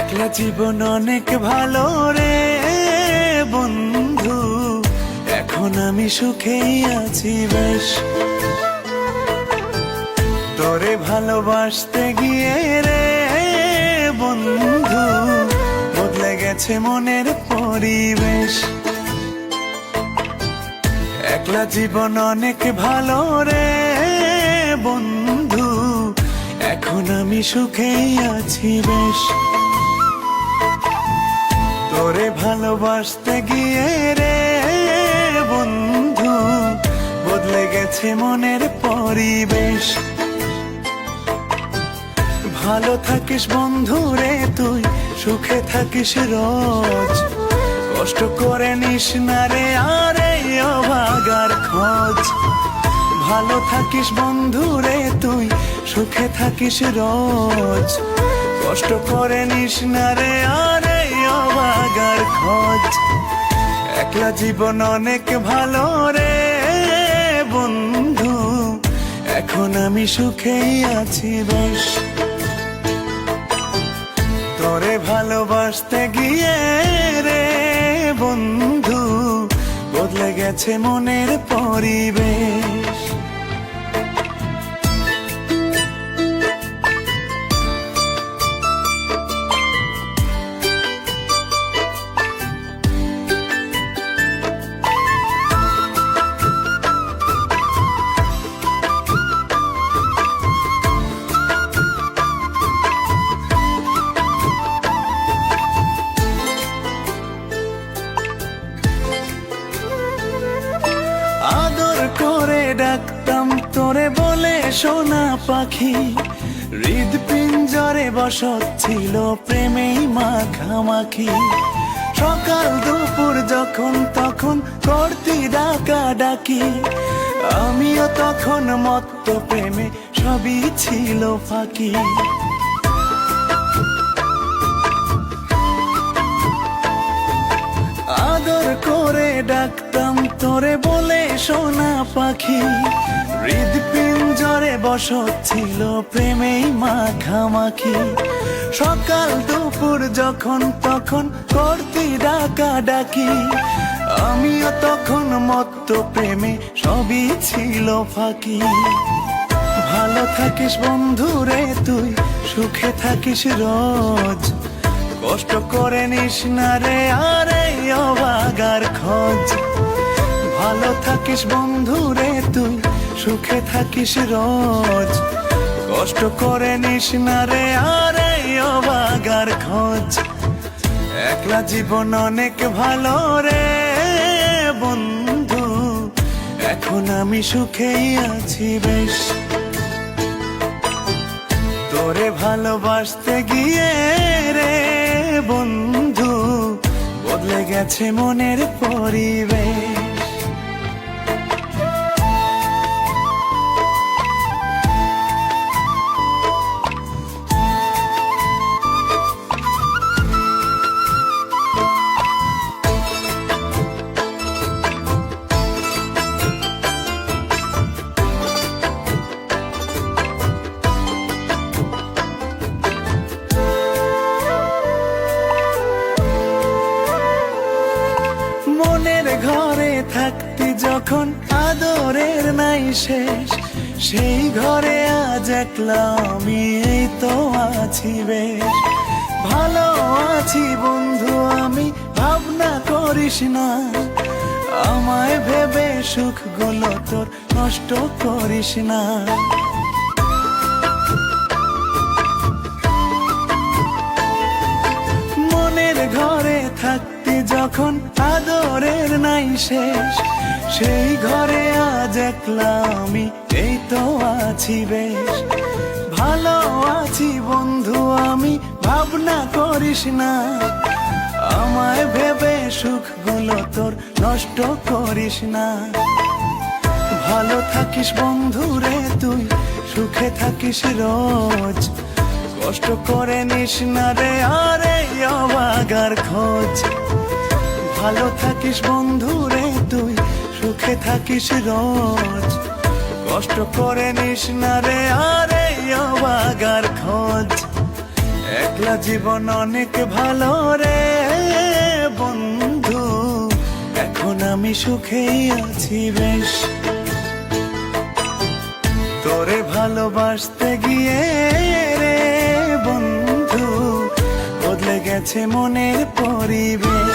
একলা জীবন অনেক ভালো রে বন্ধু, এখন আমি সুখেই আছি বেশ। তোরে ভালোবাসতে গিয়ে রে বন্ধু বদলে গেছে মনের পরিবেশ। একলা জীবন অনেক ভালো রে বন্ধু, এখন আমি সুখেই আছি বেশ। তোরে ভালোবাসতে গিয়ে রে বন্ধু বদলে গেছে মনের পরিবেশ। ভালো থাকিস বন্ধু রে তুই, সুখে থাকিস রোজ, কষ্ট করে নিস না রে আরে অভাগার খোঁজ। ভালো থাকিস বন্ধু রে তুই, সুখে থাকিস রোজ, কষ্ট করে নিস না রে আরে অভাগার খোঁজ। একলা জীবন অনেক ভালো রে বন্ধু, এখন আমি সুখেই আছি বেশ। তোরে ভালোবাসতে গিয়ে রে বন্ধু বদলে গেছে মনের পরিবেশ। আদর করে ডাকতাম তোরে বলে সোনা পাখি, হৃদপিঞ্জরে বসত ছিল প্রেমেই মাখামাখি। সকাল দুপুর যখন তখন করতি ডাকা ডাকি, আমিও তখন মত্ত প্রেমে সবই ছিল ফাঁকি। আদর করে ডাকতাম তোরে বলে সোনা পাখি, হৃদপিঞ্জরে বসত ছিল প্রেমেই মাখামাখি। সকাল দুপুর যখন তখন করতি ডাকা ডাকি, আমিও তখন মত্ত প্রেমে সবই ছিল ফাঁকি। ভালো থাকিস বন্ধু রে তুই, সুখে থাকিস রোজ, কষ্ট করে নিস না রে আরে অভাগার খোঁজ। ভালো থাকিস বন্ধু রে তুই, সুখে থাকিস রোজ, কষ্ট করে নিস না রে আরে অভাগার খোঁজ। একলা জীবন অনেক ভালো রে বন্ধু, এখন আমি সুখেই আছি বেশ। তোরে ভালোবাসতে গিয়ে রে বন্ধু বদলে গেছে মনের পরিবেশ। মনের ঘরে থাকতি যখন আদরের নাই শেষ, সেই ঘরে আজ একলা আমি এই তো আছি বেশ। ভালো আছি বন্ধু আমি, ভাবনা করিস না, আমায় ভেবে সুখগুলো তোর নষ্ট করিস না। মনের ঘরে থাকতি যখন আদরের নাই শেষ, সেই ঘরে আজ একলা আমি এই তো আছি বেশ। ভালো আছি বন্ধু আমি, ভাবনা করিস না, আমায় ভেবে সুখগুলো তোর নষ্ট করিস না। ভালো থাকিস বন্ধু রে তুই, সুখে থাকিস রোজ, কষ্ট করে নিস না রে আরে অভাগার খোঁজ। ভালো থাকিস বন্ধু রে তুই, সুখে থাকিস রোজ, কষ্ট করে নিস না রে আরে অভাগার খোঁজ। এক একলা জীবন অনেক ভালো রে বন্ধু, এখন আমি সুখেই আছি বেশ। তোরে ভালোবাসতে গিয়ে রে বন্ধু, বদলে গেছে মনের পরিবেশ।